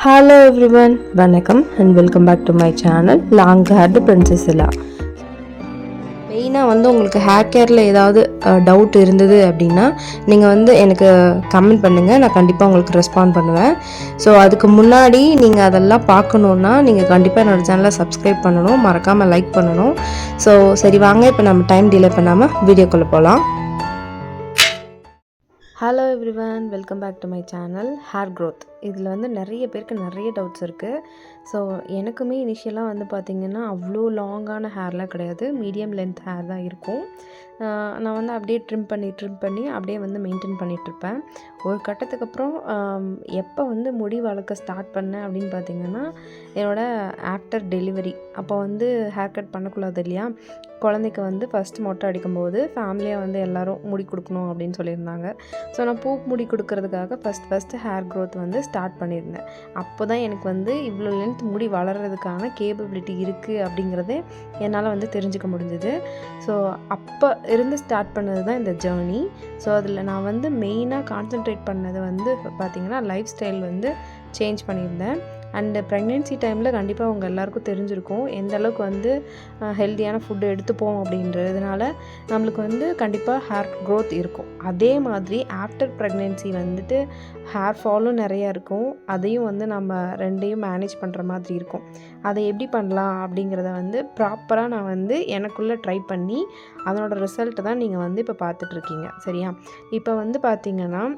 Hello everyone, வணக்கம் and welcome back to my channel Long Haired Princess Ella. மெயினாக உங்களுக்கு hair கேரில் ஏதாவது doubt இருந்தது அப்படின்னா நீங்கள் எனக்கு கமெண்ட் பண்ணுங்கள், நான் கண்டிப்பாக உங்களுக்கு ரெஸ்பாண்ட் பண்ணுவேன். ஸோ அதுக்கு முன்னாடி நீங்கள் அதெல்லாம் பார்க்கணுன்னா நீங்கள் கண்டிப்பாக என்னோடய சேனலை சப்ஸ்கிரைப் பண்ணணும், மறக்காமல் லைக் பண்ணணும். ஸோ சரி வாங்க, இப்போ நம்ம டைம் டிலே பண்ணாமல் வீடியோக்குள்ளே போகலாம். Hello everyone, welcome back to my channel hair growth. இதில் நிறைய பேருக்கு நிறைய டவுட்ஸ் இருக்குது. ஸோ எனக்குமே இனிஷியலாக பார்த்திங்கன்னா அவ்வளோ லாங்கான ஹேர்லாம் கிடையாது, மீடியம் லென்த் ஹேர் தான் இருக்கும். நான் அப்படியே ட்ரிம் பண்ணி அப்படியே மெயின்டைன் பண்ணிகிட்ருப்பேன். ஒரு கட்டத்துக்கு அப்புறம் எப்போ முடி வளர்க்க ஸ்டார்ட் பண்ணேன் அப்படின்னு பார்த்திங்கன்னா என்னோடய ஆஃப்டர் டெலிவரி. அப்போ ஹேர் கட் பண்ணக்கூடாது இல்லையா, குழந்தைக்கு ஃபஸ்ட்டு மொட்டை அடிக்கும்போது ஃபேமிலியாக எல்லோரும் முடி கொடுக்கணும் அப்படின்னு சொல்லியிருந்தாங்க. ஸோ நான் முடி கொடுக்கறதுக்காக ஃபஸ்ட்டு ஹேர் க்ரோத் ஸ்டார்ட் பண்ணியிருந்தேன். அப்போ தான் எனக்கு இவ்வளோ லென்த் முடி வளர்கிறதுக்கான கேப்பபிலிட்டி இருக்குது அப்படிங்கிறதே என்னால் தெரிஞ்சுக்க முடிஞ்சுது. ஸோ அப்போ இருந்து ஸ்டார்ட் பண்ணது தான் இந்த ஜேர்னி. ஸோ அதில் நான் மெயினாக கான்சென்ட்ரேட் பண்ணது பார்த்திங்கன்னா லைஃப் ஸ்டைல் சேஞ்ச் பண்ணியிருந்தேன். அண்டு ப்ரெக்னென்சி டைமில் கண்டிப்பாக அவங்க எல்லாேருக்கும் தெரிஞ்சிருக்கும் எந்த அளவுக்கு ஹெல்த்தியான ஃபுட்டு எடுத்துப்போம் அப்படின்றதுனால நம்மளுக்கு கண்டிப்பாக ஹேர் க்ரோத் இருக்கும். அதே மாதிரி ஆஃப்டர் ப்ரெக்னென்சி ஹேர் ஃபாலும் நிறையா இருக்கும். அதையும் நம்ம ரெண்டையும் மேனேஜ் பண்ணுற மாதிரி இருக்கும். அதை எப்படி பண்ணலாம் அப்படிங்கிறத ப்ராப்பராக நான் எனக்குள்ளே ட்ரை பண்ணி அதனோட ரிசல்ட்டை தான் நீங்கள் இப்போ பார்த்துட்ருக்கீங்க. சரியா? இப்போ பார்த்திங்கன்னா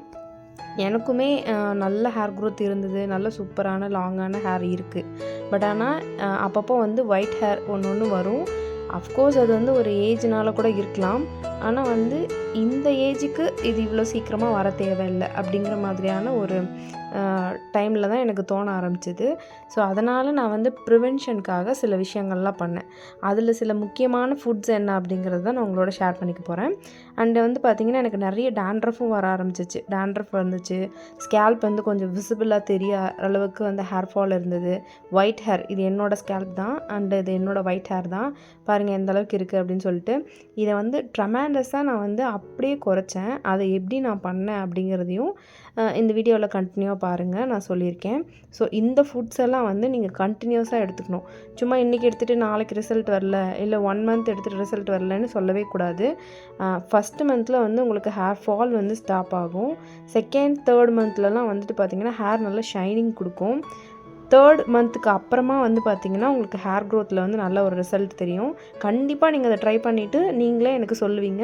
எனக்குமே நல்ல ஹேர் க்ரோத் இருந்தது, நல்ல சூப்பரான லாங்கான ஹேர் இருக்குது. பட் ஆனால் அப்பப்போ ஒயிட் ஹேர் ஒன்று வரும். அஃப்கோர்ஸ் அது ஒரு ஏஜ்னால் கூட இருக்கலாம். ஆனால் இந்த ஏஜுக்கு இது இவ்வளோ சீக்கிரமாக வர தேவையில்லை அப்படிங்கிற மாதிரியான ஒரு டைமில் தான் எனக்கு தோண ஆரம்பிச்சிது. ஸோ அதனால் நான் ப்ரிவென்ஷனுக்காக சில விஷயங்கள்லாம் பண்ணேன். அதில் சில முக்கியமான ஃபுட்ஸ் என்ன அப்படிங்கிறது தான் நான் உங்களோட ஷேர் பண்ணிக்க போகிறேன். அண்டு பார்த்திங்கன்னா எனக்கு நிறைய டேண்ட்ரஃபும் வர ஆரம்பிச்சிச்சு. டேண்ட்ரஃப் வந்துச்சு, ஸ்கேல்ப் கொஞ்சம் விசிபிளாக தெரிய அளவுக்கு ஹேர் ஃபால் இருந்தது. ஒயிட் ஹேர், இது என்னோடய ஸ்கேல்ப் தான் அண்டு இது என்னோடய ஒயிட் ஹேர் தான், பாருங்கள் எந்த அளவுக்கு இருக்குது அப்படின்னு சொல்லிட்டு. இதை ட்ரமாண்டஸாக நான் அப்படியே குறைச்சேன். அதை எப்படி நான் பண்ணேன் அப்படிங்கிறதையும் இந்த வீடியோவில் கண்டினியூவாக பாருங்கள், நான் சொல்லியிருக்கேன். ஸோ இந்த ஃபுட்ஸ் எல்லாம் நீங்கள் கண்டினியூஸாக எடுத்துக்கணும். சும்மா இன்றைக்கி எடுத்துகிட்டு நாளைக்கு ரிசல்ட் வரல, இல்லை 1 மந்த் எடுத்துகிட்டு ரிசல்ட் வரலன்னு சொல்லவே கூடாது. ஃபஸ்ட்டு மந்தில் உங்களுக்கு ஹேர் ஃபால் ஸ்டாப் ஆகும். செகண்ட், தேர்ட் மந்த்லலாம் பார்த்திங்கன்னா ஹேர் நல்லா ஷைனிங் கொடுக்கும். தேர்ட் மந்த்துக்கு அப்புறமா பார்த்திங்கன்னா உங்களுக்கு ஹேர் க்ரோத்தில் நல்ல ஒரு ரிசல்ட் தெரியும். கண்டிப்பாக நீங்கள் அதை ட்ரை பண்ணிவிட்டு நீங்களே எனக்கு சொல்லுவீங்க,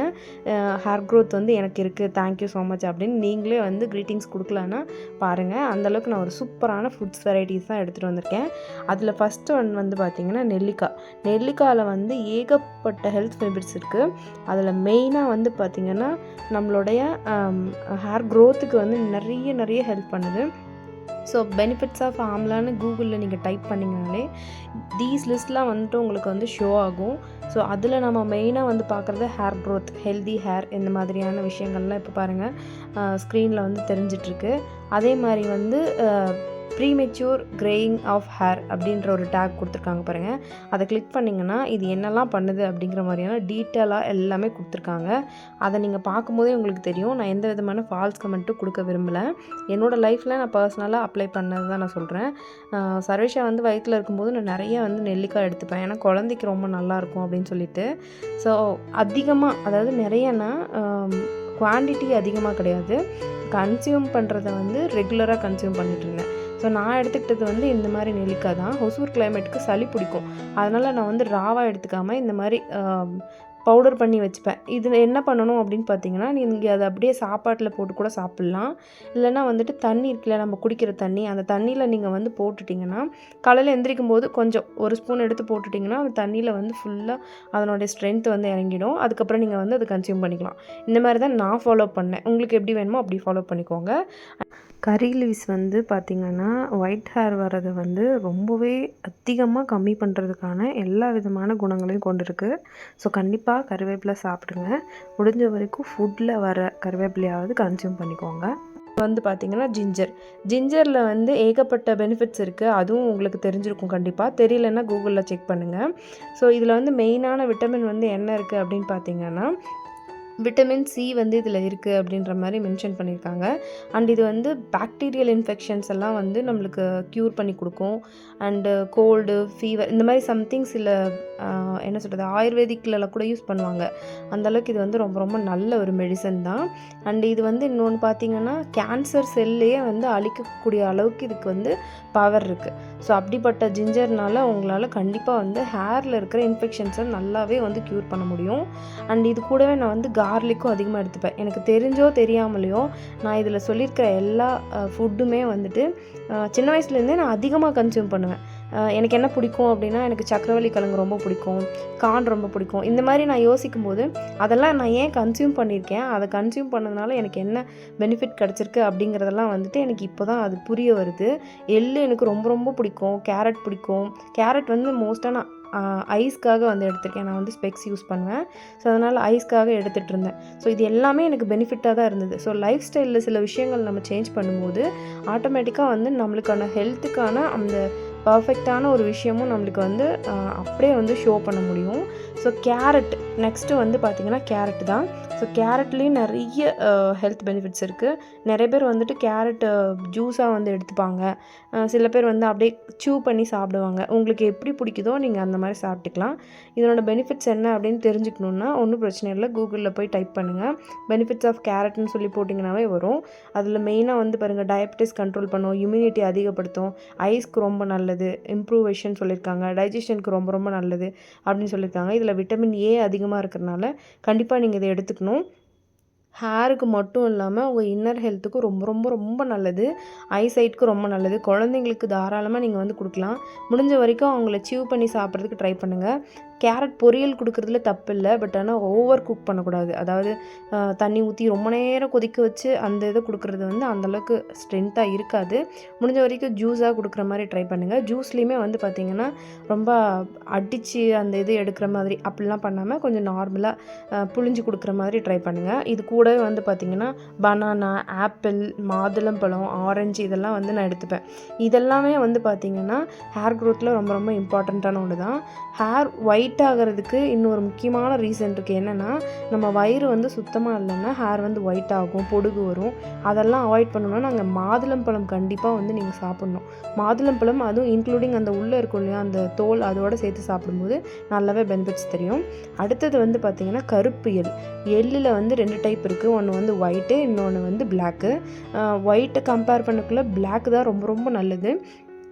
ஹேர் க்ரோத் எனக்கு இருக்குது, தேங்க்யூ ஸோ மச் அப்படின்னு நீங்களே க்ரீட்டிங்ஸ் கொடுக்கலான்னா பாருங்கள். அந்தளவுக்கு நான் ஒரு சூப்பரான ஃபுட்ஸ் வெரைட்டிஸ் தான் எடுத்துகிட்டு வந்திருக்கேன். அதில் ஃபஸ்ட்டு பார்த்திங்கன்னா நெல்லிக்காயில் ஏகப்பட்ட ஹெல்த் பெனிஃபிட்ஸ் இருக்குது. அதில் மெயினாக பார்த்திங்கன்னா நம்மளுடைய ஹேர் க்ரோத்துக்கு நிறைய ஹெல்ப் பண்ணுது. ஸோ பெனிஃபிட்ஸ் ஆஃப் ஆம்லான்னு கூகுளில் நீங்கள் டைப் பண்ணிங்கனாலே தீஸ் லிஸ்ட்லாம் உங்களுக்கு ஷோ ஆகும். ஸோ அதில் நம்ம மெயினாக பார்க்குறது ஹேர் க்ரோத், ஹெல்தி ஹேர், இந்த மாதிரியான விஷயங்கள்லாம் இப்போ பாருங்கள் ஸ்க்ரீனில் தெரிஞ்சிட்ருக்கு. அதே மாதிரி ப்ரீமெச்சூர் கிரேயிங் ஆஃப் ஹேர் அப்படின்ற ஒரு டேக் கொடுத்துருக்காங்க பாருங்கள். அதை கிளிக் பண்ணிங்கன்னா இது என்னெல்லாம் பண்ணுது அப்படிங்கிற மாதிரியான டீட்டெயிலாக எல்லாமே கொடுத்துருக்காங்க. அதை நீங்கள் பார்க்கும்போதே உங்களுக்கு தெரியும். நான் எந்த விதமான ஃபால்ஸ் கமெண்ட்டும் கொடுக்க விரும்பலை. என்னோடய லைஃப்பில் நான் பர்சனலாக அப்ளை பண்ணது தான் நான் சொல்கிறேன். சர்வேஷா வயிற்றில் இருக்கும்போது நான் நிறைய நெல்லிக்காய் எடுத்துப்பேன், ஏன்னா குழந்தைக்கு ரொம்ப நல்லாயிருக்கும் அப்படின்னு சொல்லிட்டு. ஸோ அதிகமாக, அதாவது நிறையனா குவான்டிட்டி அதிகமாக கிடையாது, கன்சியூம் பண்ணுறதை ரெகுலராக கன்சியூம் பண்ணிகிட்ருந்தேன். ஸோ நான் எடுத்துக்கிட்டது இந்த மாதிரி நெல்லிக்காய் தான். ஒசூர் கிளைமேட்டுக்கு சளி பிடிக்கும், அதனால் நான் ராவாக எடுத்துக்காமல் இந்த மாதிரி பவுடர் பண்ணி வச்சுப்பேன். இதில் என்ன பண்ணணும் அப்படின்னு பார்த்தீங்கன்னா, நீங்கள் அதை அப்படியே சாப்பாட்டில் போட்டு கூட சாப்பிட்லாம். இல்லைனா தண்ணி இருக்குல்ல, நம்ம குடிக்கிற தண்ணி, அந்த தண்ணியில் நீங்கள் போட்டுட்டிங்கன்னா காலையில் எந்திரிக்கும் போது கொஞ்சம் ஒரு ஸ்பூன் எடுத்து போட்டுட்டிங்கன்னா அந்த தண்ணியில் ஃபுல்லாக அதனுடைய ஸ்ட்ரென்த் இறங்கிடும். அதுக்கப்புறம் நீங்கள் அதை கன்சியூம் பண்ணிக்கலாம். இந்த மாதிரி தான் நான் ஃபாலோ பண்ணேன். உங்களுக்கு எப்படி வேணுமோ அப்படி ஃபாலோ பண்ணிக்கோங்க. கறி லீவ்ஸ் பார்த்திங்கன்னா ஒயிட் ஹேர் வரதை ரொம்பவே அதிகமாக கம்மி பண்ணுறதுக்கான எல்லா விதமான குணங்களையும் கொண்டு இருக்குது. ஸோ கண்டிப்பாக கருவேப்பிலை சாப்பிடுங்க. முடிஞ்ச வரைக்கும் ஃபுட்டில் வர கருவேப்பிலையாவது கன்சியூம் பண்ணிக்கோங்க. பார்த்திங்கன்னா ஜிஞ்சரில் ஏகப்பட்ட பெனிஃபிட்ஸ் இருக்குது. அதுவும் உங்களுக்கு தெரிஞ்சிருக்கும் கண்டிப்பாக. தெரியலன்னா கூகுளில் செக் பண்ணுங்கள். ஸோ இதில் மெயினான விட்டமின் என்ன இருக்குது அப்படின்னு பார்த்திங்கன்னா விட்டமின் சி வந்து இதில் இருக்குது அப்படின்ற மாதிரி மென்ஷன் பண்ணியிருக்காங்க. அண்ட் இது வந்து பாக்டீரியல் இன்ஃபெக்ஷன்ஸ் எல்லாம் வந்து நம்மளுக்கு க்யூர் பண்ணி கொடுக்கும். அண்டு கோல்டு, ஃபீவர் இந்த மாதிரி சம்திங் சில என்ன சொல்கிறது, ஆயுர்வேதிக்கில் கூட யூஸ் பண்ணுவாங்க. அந்தளவுக்கு இது வந்து ரொம்ப ரொம்ப நல்ல ஒரு மெடிசன் தான். அண்டு இது வந்து இன்னொன்று பார்த்திங்கன்னா கேன்சர் செல்லையே வந்து அழிக்கக்கூடிய அளவுக்கு இதுக்கு வந்து பவர் இருக்குது. ஸோ அப்படிப்பட்ட ஜிஞ்சர்னால் உங்களால் கண்டிப்பாக வந்து ஹேரில் இருக்கிற இன்ஃபெக்ஷன்ஸை நல்லாவே வந்து க்யூர் பண்ண முடியும். அண்ட் இது கூடவே நான் வந்து கார்லிக்கும் அதிகமாக எடுத்துப்பேன். எனக்கு தெரிஞ்சோ தெரியாமலையோ நான் இதில் சொல்லியிருக்கிற எல்லா ஃபுட்டுமே வந்துட்டு சின்ன வயசுலேருந்தே நான் அதிகமாக கன்சியூம் பண்ணுவேன். எனக்கு என்ன பிடிக்கும் அப்படின்னா, எனக்கு சக்கரவள்ளி கிழங்கு ரொம்ப பிடிக்கும், கார்ன் ரொம்ப பிடிக்கும். இந்த மாதிரி நான் யோசிக்கும்போது அதெல்லாம் நான் ஏன் கன்சியூம் பண்ணியிருக்கேன், அதை கன்சியூம் பண்ணதுனால எனக்கு என்ன பெனிஃபிட் கிடச்சிருக்கு அப்படிங்கிறதெல்லாம் வந்துட்டு எனக்கு இப்போ தான் அது புரிய வருது. எள்ளு எனக்கு ரொம்ப ரொம்ப பிடிக்கும், கேரட் பிடிக்கும். கேரட் வந்து மோஸ்ட்டாக நான் ஐஸ்க்காக வந்து எடுத்திருக்கேன். நான் வந்து ஸ்பெக்ஸ் யூஸ் பண்ணுவேன். ஸோ அதனால் ஐஸ்க்காக எடுத்துகிட்டு இருந்தேன். ஸோ இது எல்லாமே எனக்கு பெனிஃபிட்டாக தான் இருந்தது. ஸோ லைஃப் ஸ்டைலில் சில விஷயங்கள் நம்ம சேஞ்ச் பண்ணும்போது ஆட்டோமேட்டிக்காக வந்து நம்மளுக்கான ஹெல்த்துக்கான அந்த பர்ஃபெக்டான ஒரு விஷயமும் நம்மளுக்கு வந்து அப்படியே வந்து ஷோ பண்ண முடியும். ஸோ கேரட் நெக்ஸ்ட்டு வந்து பார்த்திங்கன்னா கேரட் தான். ஸோ கேரட்லேயும் நிறைய ஹெல்த் பெனிஃபிட்ஸ் இருக்குது. நிறைய பேர் வந்துட்டு கேரட் ஜூஸாக வந்து எடுத்துப்பாங்க. சில பேர் வந்து அப்படியே சூ பண்ணி சாப்பிடுவாங்க. உங்களுக்கு எப்படி பிடிக்குதோ நீங்கள் அந்த மாதிரி சாப்பிட்டுக்கலாம். இதனோட பெனிஃபிட்ஸ் என்ன அப்படின்னு தெரிஞ்சுக்கணுன்னா ஒன்றும் பிரச்சனை இல்லை, கூகுளில் போய் டைப் பண்ணுங்கள். பெனிஃபிட்ஸ் ஆஃப் கேரட்னு சொல்லி போட்டிங்கனாவே வரும். அதில் மெயினாக வந்து பாருங்கள், டயபெட்டிஸ் கண்ட்ரோல் பண்ணும், இம்யூனிட்டி அதிகப்படுத்தும், ஐஸ்க்கு ரொம்ப நல்லது, இம்ப்ரூவேஷன் சொல்லியிருக்காங்க, டைஜஷனுக்கு ரொம்ப ரொம்ப நல்லது அப்படின்னு சொல்லியிருக்காங்க. இதில் விட்டமின் ஏ அதிகமாக இருக்கிறனால கண்டிப்பாக நீங்கள் இதை எடுத்துக்கணும். ஹேருக்கு மட்டும் இல்லாமல் உங்கள் இன்னர் ஹெல்த்துக்கும் ரொம்ப ரொம்ப ரொம்ப நல்லது, ஐசைட்க்கு ரொம்ப நல்லது. குழந்தைங்களுக்கு தாராளமாக நீங்கள் வந்து கொடுக்கலாம். முடிஞ்ச வரைக்கும் அவங்கள சீவ் பண்ணி சாப்பிட்றதுக்கு ட்ரை பண்ணுங்கள். கேரட் பொரியல் கொடுக்குறதுல தப்பு இல்லை, பட் ஆனால் ஓவர் குக் பண்ணக்கூடாது. அதாவது தண்ணி ஊற்றி ரொம்ப நேரம் கொதிக்க வச்சு அந்த இதை கொடுக்குறது வந்து அந்தளவுக்கு ஸ்ட்ரென்த்தாக இருக்காது. முடிஞ்ச வரைக்கும் ஜூஸாக கொடுக்குற மாதிரி ட்ரை பண்ணுங்கள். ஜூஸ்லேயுமே வந்து பார்த்திங்கன்னா ரொம்ப அடித்து அந்த இது எடுக்கிற மாதிரி அப்படிலாம் பண்ணாமல் கொஞ்சம் நார்மலாக புழிஞ்சு கொடுக்குற மாதிரி ட்ரை பண்ணுங்கள். இது கூடவே வந்து பார்த்திங்கன்னா பனானா, ஆப்பிள், மாதுளம்பழம், ஆரஞ்சு இதெல்லாம் வந்து நான் எடுத்துப்பேன். இதெல்லாமே வந்து பார்த்திங்கன்னா ஹேர் க்ரோத்தில் ரொம்ப ரொம்ப இம்பார்ட்டண்ட்டான ஒன்று தான். ஹேர் ஒயிட் ஆகிறதுக்கு இன்னொரு முக்கியமான ரீசன் இருக்குது. என்னென்னா, நம்ம வயிறு வந்து சுத்தமாக இல்லைன்னா ஹேர் வந்து ஒயிட் ஆகும், பொடுகு வரும். அதெல்லாம் அவாய்ட் பண்ணணும்னா நாங்கள் மாதுளம்பழம் கண்டிப்பாக வந்து நீங்கள் சாப்பிட்ணும். மாதுளம்பழம் அதுவும் இன்க்ளூடிங் அந்த உள்ளே இருக்கும் இல்லையா அந்த தோல், அதோடு சேர்த்து சாப்பிடும்போது நல்லாவே பெனிஃபிட்ஸ் தெரியும். அடுத்தது வந்து பார்த்திங்கன்னா கருப்பு எள். எள்ளில் வந்து 2 டைப் இருக்குது. ஒன்று வந்து ஒயிட்டு, இன்னொன்று வந்து பிளாக்கு. ஒயிட்டை கம்பேர் பண்ணக்குள்ள பிளாக் தான் ரொம்ப ரொம்ப நல்லது.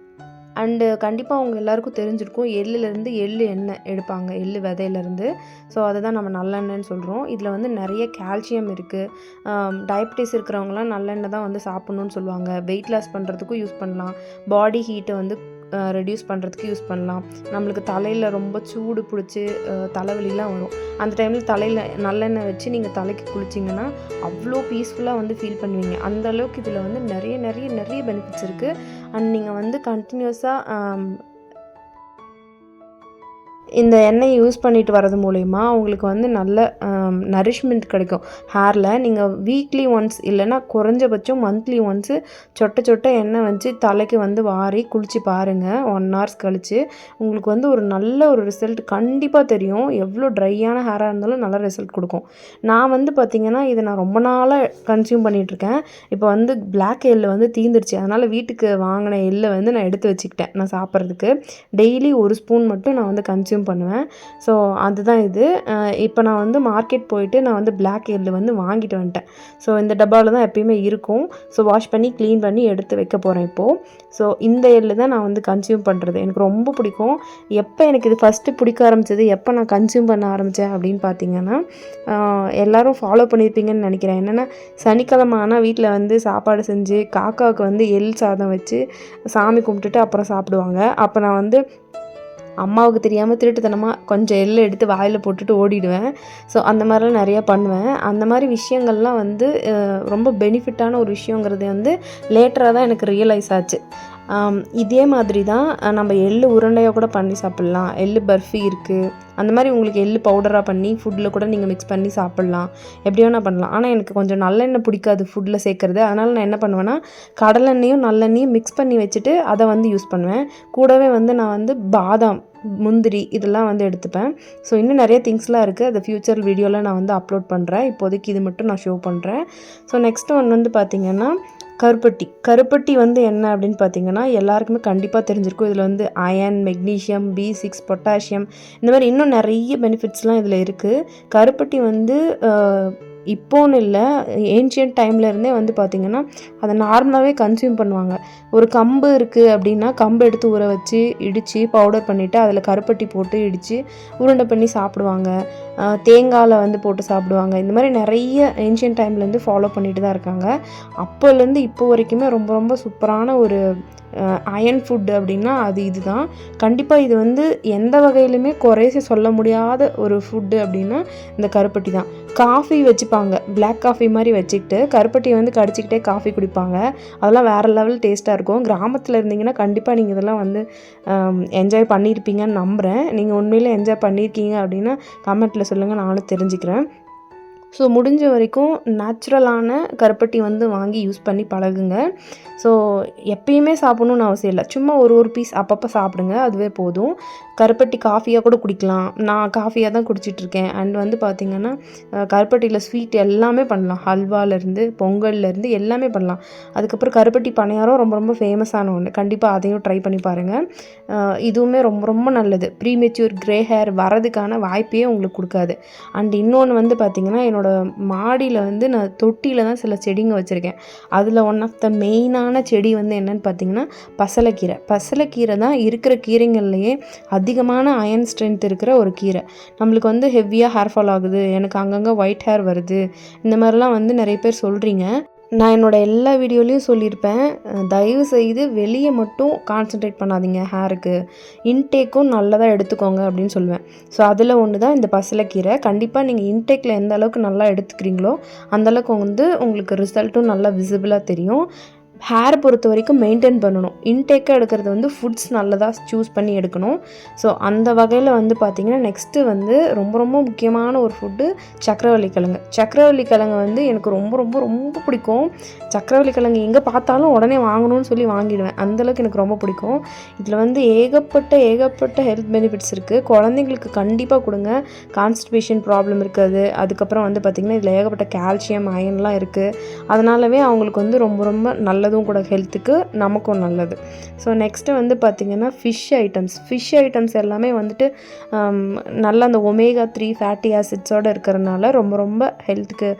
அண்டு கண்டிப்பாக அவங்க எல்லாருக்கும் தெரிஞ்சிருக்கும், எள்ளுலேருந்து எள்ளு எண்ணெய் எடுப்பாங்க, எள்ளு விதையிலேருந்து. ஸோ அதை தான் நம்ம நல்லெண்ணெய்ன்னு சொல்கிறோம். இதில் வந்து நிறைய கால்சியம் இருக்குது. டயபெட்டிஸ் இருக்கிறவங்களாம் நல்லெண்ணெய் தான் வந்து சாப்பிட்ணுன்னு சொல்லுவாங்க. வெயிட் லாஸ் பண்ணுறதுக்கும் யூஸ் பண்ணலாம், பாடி ஹீட்டை வந்து ரெடியூஸ் பண்ணுறதுக்கு யூஸ் பண்ணலாம். நம்மளுக்கு தலையில் ரொம்ப சூடு பிடிச்சி தலைவலிலாம் வரும். அந்த டைமில் தலையில் நல்லெண்ணெய் வச்சு நீங்கள் தலைக்கு குளிச்சிங்கன்னா அவ்வளோ பீஸ்ஃபுல்லாக வந்து ஃபீல் பண்ணுவீங்க. அந்தளவுக்கு இதில் வந்து நிறைய நிறைய நிறைய பெனிஃபிட்ஸ் இருக்குது. அண்ட் நீங்கள் வந்து கண்டினியூஸாக இந்த எண்ணெய் யூஸ் பண்ணிட்டு வரது மூலயமா உங்களுக்கு வந்து நல்ல நரிஷ்மெண்ட் கிடைக்கும் ஹேரில். நீங்கள் வீக்லி ஒன்ஸ் இல்லைன்னா குறைஞ்சபட்சம் மந்த்லி ஒன்ஸு சொட்ட சொட்ட எண்ணெய் வச்சு தலைக்கு வந்து வாரி குளித்து பாருங்கள். 1 hours கழித்து உங்களுக்கு வந்து ஒரு நல்ல ஒரு ரிசல்ட் கண்டிப்பாக தெரியும். எவ்வளோ ட்ரையான ஹேராக இருந்தாலும் நல்ல ரிசல்ட் கொடுக்கும். நான் வந்து பார்த்திங்கன்னா இதை நான் ரொம்ப நாளாக கன்சியூம் பண்ணிகிட்ருக்கேன். இப்போ வந்து பிளாக் எள்ளு வந்து தீந்துருச்சு. அதனால் வீட்டுக்கு வாங்கின எள்ளை வந்து நான் எடுத்து வச்சுக்கிட்டேன் நான் சாப்பிட்றதுக்கு. டெய்லி 1 ஸ்பூன் மட்டும் நான் வந்து கன்சியூம் பண்ணுவேன். ஸோ அதுதான் இது. இப்போ நான் வந்து மார்க்கெட் போயிட்டு நான் வந்து பிளாக் எள்ளு வந்து வாங்கிட்டு வந்துட்டேன். ஸோ இந்த டப்பாவில் தான் எப்பயுமே இருக்கும். ஸோ வாஷ் பண்ணி க்ளீன் பண்ணி எடுத்து வைக்க போகிறேன் இப்போது. ஸோ இந்த எள்ளு தான் நான் வந்து கன்சியூம் பண்ணுறது. எனக்கு ரொம்ப பிடிக்கும். எப்போ எனக்கு இது ஃபஸ்ட்டு பிடிக்க ஆரம்பித்தது, எப்போ நான் கன்சியூம் பண்ண ஆரம்பித்தேன் அப்படின்னு பார்த்தீங்கன்னா, எல்லோரும் ஃபாலோ பண்ணியிருப்பீங்கன்னு நினைக்கிறேன். என்னென்னா, சனிக்கிழமை ஆனால் வீட்டில் வந்து சாப்பாடு செஞ்சு காக்காவுக்கு வந்து எள் சாதம் வச்சு சாமி கும்பிட்டுட்டு அப்புறம் சாப்பிடுவாங்க. அப்போ நான் வந்து அம்மாவுக்கு தெரியாமல் திருட்டுத்தனமாக கொஞ்சம் எள்ளை எடுத்து வாயில் போட்டுட்டு ஓடிடுவேன். ஸோ அந்த மாதிரிலாம் நிறையா பண்ணுவேன். அந்த மாதிரி விஷயங்கள்லாம் வந்து ரொம்ப பெனிஃபிட்டான ஒரு விஷயங்கிறது வந்து லேட்டராக தான் எனக்கு ரியலைஸ் ஆச்சு. இதே மாதிரி தான் நம்ம எள்ளு உருண்டையாக கூட பண்ணி சாப்பிட்லாம். எள்ளு பர்ஃபி இருக்குது, அந்த மாதிரி உங்களுக்கு எள்ளு பவுடராக பண்ணி ஃபுட்டில் கூட நீங்கள் மிக்ஸ் பண்ணி சாப்பிட்லாம், எப்படி வேணால் பண்ணலாம். ஆனால் எனக்கு கொஞ்சம் நல்லெண்ணெய் பிடிக்காது ஃபுட்டில் சேர்க்குறது. அதனால் நான் என்ன பண்ணுவேன்னா கடலெண்ணெயும் நல்லெண்ணெயும் மிக்ஸ் பண்ணி வச்சுட்டு அதை வந்து யூஸ் பண்ணுவேன். கூடவே வந்து நான் வந்து பாதாம், முந்திரி இதெல்லாம் வந்து எடுத்துப்பேன். ஸோ இன்னும் நிறைய திங்ஸ்லாம் இருக்குது. அதை ஃப்யூச்சர் வீடியோவில் நான் வந்து அப்லோட் பண்ணுறேன். இப்போதைக்கு இது மட்டும் நான் ஷோ பண்ணுறேன். ஸோ நெக்ஸ்ட் ஒன் வந்து பார்த்திங்கன்னா கருப்பட்டி வந்து என்ன அப்படின்னு பார்த்தீங்கன்னா எல்லாருக்குமே கண்டிப்பாக தெரிஞ்சிருக்கும். இதில் வந்து அயன், மெக்னீஷியம், B6, பொட்டாசியம் இந்த மாதிரி இன்னும் நிறைய பெனிஃபிட்ஸ்லாம் இதில் இருக்குது. கருப்பட்டி வந்து இப்போன்னு இல்லை, ஏன்ஷியன்ட் டைம்லேருந்தே வந்து பார்த்திங்கன்னா அதை நார்மலாகவே கன்சியூம் பண்ணுவாங்க. ஒரு கம்பு இருக்குது அப்படின்னா கம்பு எடுத்து ஊற வச்சு இடித்து பவுடர் பண்ணிவிட்டு அதில் கருப்பட்டி போட்டு இடித்து உருண்டை பண்ணி சாப்பிடுவாங்க. தேங்காயில் வந்து போட்டு சாப்பிடுவாங்க. இந்த மாதிரி நிறைய ஏன்ஷியன்ட் டைம்லேருந்து ஃபாலோ பண்ணிட்டு தான் இருக்காங்க. அப்போலேருந்து இப்போ வரைக்குமே ரொம்ப ரொம்ப சூப்பரான ஒரு அயன் ஃபுட்டு அப்படின்னா அது இதுதான். கண்டிப்பாக இது வந்து எந்த வகையிலுமே குறைசி சொல்ல முடியாத ஒரு ஃபுட்டு அப்படின்னா இந்த கருப்பட்டி தான். காஃபி வச்சுப்பாங்க, பிளாக் காஃபி மாதிரி வச்சுக்கிட்டு கருப்பட்டியை வந்து கடிச்சிக்கிட்டே காஃபி குடிப்பாங்க. அதெல்லாம் வேறு லெவல் டேஸ்ட்டாக இருக்கும். கிராமத்தில் இருந்தீங்கன்னா கண்டிப்பாக நீங்கள் இதெல்லாம் வந்து என்ஜாய் பண்ணியிருப்பீங்கன்னு நம்புகிறேன். நீங்கள் உண்மையிலே என்ஜாய் பண்ணியிருக்கீங்க அப்படின்னா கமெண்ட்டில் சொல்லுங்கள், நானும் தெரிஞ்சுக்கிறேன். ஸோ முடிஞ்ச வரைக்கும் நேச்சுரலான கருப்பட்டி வந்து வாங்கி யூஸ் பண்ணி பழகுங்க. ஸோ எப்பயுமே சாப்பிட்ணுன்னு அவசியம் இல்லை, சும்மா ஒரு பீஸ் அப்பப்போ சாப்பிடுங்க, அதுவே போதும். கருப்பட்டி காஃபியாக கூட குடிக்கலாம். நான் காஃபியாக தான் குடிச்சிட்ருக்கேன். அண்ட் வந்து பார்த்திங்கன்னா கருப்பட்டியில் ஸ்வீட் எல்லாமே பண்ணலாம், ஹல்வாலேருந்து பொங்கல்லேருந்து எல்லாமே பண்ணலாம். அதுக்கப்புறம் கருப்பட்டி பணியாரம் ரொம்ப ரொம்ப ஃபேமஸான ஒன்று, கண்டிப்பாக அதையும் ட்ரை பண்ணி பாருங்கள். இதுவுமே ரொம்ப ரொம்ப நல்லது. ப்ரீமெச்சூர் க்ரே ஹேர் வரதுக்கான வாய்ப்பே உங்களுக்கு கொடுக்காது. அண்ட் இன்னொன்று வந்து பார்த்திங்கன்னா மாடியில் வந்து நான் தொட்டியில் தான் சில செடிங்க வச்சுருக்கேன். அதில் ஒன் ஆஃப் த மெயினான செடி வந்து என்னென்னு பார்த்திங்கன்னா பசலைக்கீரை தான் இருக்கிற கீரைங்கள்லையே அதிகமான அயன் ஸ்ட்ரென்த் இருக்கிற ஒரு கீரை. நம்மளுக்கு வந்து ஹெவியாக ஹேர் ஃபால் ஆகுது, எனக்கு அங்கங்கே ஒயிட் ஹேர் வருது, இந்த மாதிரிலாம் வந்து நிறைய பேர் சொல்கிறீங்க. நான் என்னோடய எல்லா வீடியோலையும் சொல்லியிருப்பேன், தயவு செய்து வெளியே மட்டும் கான்சன்ட்ரேட் பண்ணாதீங்க, ஹேருக்கு இன்டேக்கும் நல்லதாக எடுத்துக்கோங்க அப்படின்னு சொல்லுவேன். ஸோ அதில் ஒன்று தான் இந்த பசலைக்கீரை. கண்டிப்பாக நீங்கள் இன்டேக்கில் எந்த அளவுக்கு நல்லா எடுத்துக்கிறீங்களோ அந்தளவுக்கு வந்து உங்களுக்கு ரிசல்ட்டும் நல்லா விசிபிளாக தெரியும். ஹேர் பொறுத்த வரைக்கும் மெயின்டைன் பண்ணணும். இன்டேக்காக எடுக்கிறது வந்து ஃபுட்ஸ் நல்லதாக சூஸ் பண்ணி எடுக்கணும். ஸோ அந்த வகையில் வந்து பார்த்திங்கன்னா நெக்ஸ்ட்டு வந்து ரொம்ப ரொம்ப முக்கியமான ஒரு ஃபுட்டு சக்கரவள்ளி கிழங்கு வந்து எனக்கு ரொம்ப ரொம்ப ரொம்ப பிடிக்கும். சக்கரவள்ளி கிழங்கு எங்கே பார்த்தாலும் உடனே வாங்கணும்னு சொல்லி வாங்கிடுவேன், அந்தளவுக்கு எனக்கு ரொம்ப பிடிக்கும். இதில் வந்து ஏகப்பட்ட ஹெல்த் பெனிஃபிட்ஸ் இருக்குது. குழந்தைங்களுக்கு கண்டிப்பாக கொடுங்க, கான்ஸ்டிபேஷன் ப்ராப்ளம் இருக்காது. அதுக்கப்புறம் வந்து பார்த்திங்கன்னா இதில் ஏகப்பட்ட கால்சியம், அயன்லாம் இருக்குது. அதனாலவே அவங்களுக்கு வந்து ரொம்ப ரொம்ப நல்லதும் கூட, ஹெல்த்துக்கு நமக்கும் நல்லது. ஸோ நெக்ஸ்ட்டு வந்து பார்த்திங்கன்னா ஃபிஷ் ஐட்டம்ஸ் எல்லாமே வந்துட்டு நல்ல அந்த ஒமேகா 3 ஃபேட்டி ஆசிட்ஸோடு இருக்கிறதுனால ரொம்ப ரொம்ப ஹெல்த்துக்கு,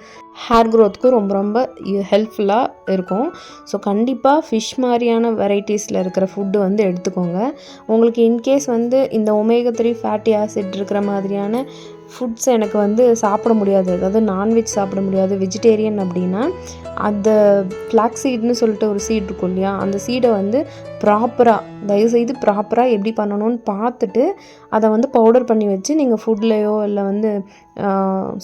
ஹேர் க்ரோத்துக்கு ரொம்ப ரொம்ப ஹெல்ப்ஃபுல்லாக இருக்கும். ஸோ கண்டிப்பாக ஃபிஷ் மாதிரியான வெரைட்டிஸில் இருக்கிற ஃபுட்டு வந்து எடுத்துக்கோங்க. உங்களுக்கு இன்கேஸ் வந்து இந்த ஒமேகா 3 ஃபேட்டி ஆசிட் இருக்கிற மாதிரியான ஃபுட்ஸ் எனக்கு வந்து சாப்பிட முடியாது, அதாவது நான்வெஜ் சாப்பிட முடியாது, வெஜிடேரியன் அப்படின்னா அந்த ஃப்ளாக்ஸ் சீட்னு சொல்லிட்டு ஒரு சீட் இருக்கும் இல்லையா, அந்த சீடை வந்து தயவுசெய்து ப்ராப்பராக எப்படி பண்ணணும்னு பார்த்துட்டு அதை வந்து பவுடர் பண்ணி வச்சு நீங்கள் ஃபுட்லேயோ இல்லை வந்து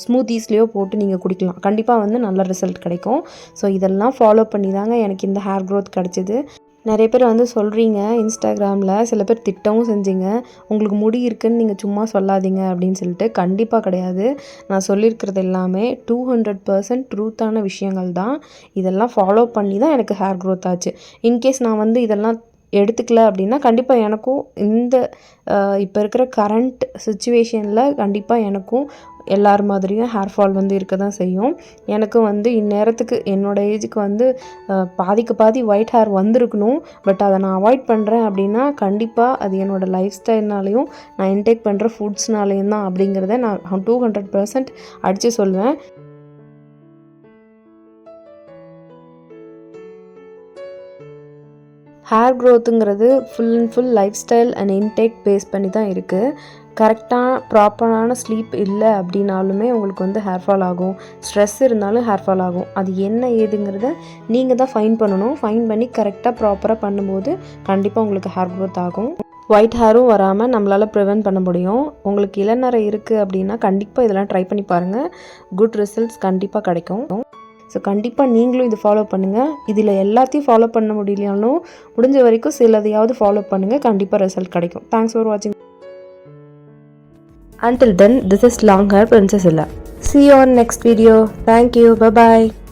ஸ்மூத்தீஸ்லேயோ போட்டு நீங்கள் குடிக்கலாம். கண்டிப்பாக வந்து நல்ல ரிசல்ட் கிடைக்கும். ஸோ இதெல்லாம் ஃபாலோ பண்ணி தாங்க எனக்கு இந்த ஹேர் க்ரோத் கிடச்சிது. நிறைய பேர் வந்து சொல்கிறீங்க இன்ஸ்டாகிராமில், சில பேர் திட்டவும் செஞ்சீங்க, உங்களுக்கு முடி இருக்குதுன்னு நீங்கள் சும்மா சொல்லாதீங்க அப்படின்னு சொல்லிட்டு. கண்டிப்பாக கிடையாது. நான் சொல்லியிருக்கிறது எல்லாமே 200% ட்ரூத்தான விஷயங்கள் தான். இதெல்லாம் ஃபாலோ பண்ணி தான் எனக்கு ஹேர் க்ரோத் ஆச்சு. இன்கேஸ் நான் வந்து இதெல்லாம் எடுத்துக்கல அப்படின்னா கண்டிப்பாக எனக்கும் இந்த இப்போ இருக்கிற கரண்ட் சுச்சுவேஷனில் கண்டிப்பாக எனக்கும் எல்லார் மாதிரியும் ஹேர் ஃபால் வந்து இருக்க தான் செய்யும். எனக்கும் வந்து இந்நேரத்துக்கு என்னோடய ஏஜுக்கு வந்து பாதிக்கு பாதி ஒயிட் ஹேர் வந்திருக்கணும். பட் அதை நான் அவாய்ட் பண்ணுறேன் அப்படின்னா கண்டிப்பாக அது என்னோடய லைஃப் ஸ்டைல்னாலையும் நான் இன்டேக் பண்ணுற ஃபுட்ஸ்னாலையும் தான் அப்படிங்கிறத நான் 200% அடித்து சொல்வேன். ஹேர் க்ரோத்துங்கிறது full and full lifestyle and intake base பண்ணி தான் இருக்குது. ப்ராப்பரான ஸ்லீப் இல்லை அப்படின்னாலுமே உங்களுக்கு வந்து ஹேர் ஃபால் ஆகும், ஸ்ட்ரெஸ் இருந்தாலும் ஹேர் ஃபால் ஆகும். அது என்ன ஏதுங்கிறத நீங்கள் தான் ஃபைன் பண்ணணும். ஃபைன் பண்ணி கரெக்டாக ப்ராப்பராக பண்ணும்போது கண்டிப்பாக உங்களுக்கு ஹேர் க்ரோத் ஆகும். ஒயிட் ஹேரும் வராமல் நம்மளால் ப்ரிவென்ட் பண்ண முடியும். உங்களுக்கு இளநரை இருக்குது அப்படின்னா கண்டிப்பாக இதெல்லாம் ட்ரை பண்ணி பாருங்கள், குட் ரிசல்ட்ஸ் கண்டிப்பாக கிடைக்கும். ஸோ கண்டிப்பாக நீங்களும் இது ஃபாலோ பண்ணுங்கள். இதில் எல்லாத்தையும் ஃபாலோ பண்ண முடியலையாலும் முடிஞ்ச வரைக்கும் சிலதையாவது ஃபாலோ பண்ணுங்கள், கண்டிப்பாக ரிசல்ட் கிடைக்கும். தேங்க்ஸ் ஃபார் வாட்சிங். Until then, this is long hair Princess Illa. See you on next video. Thank you. Bye bye.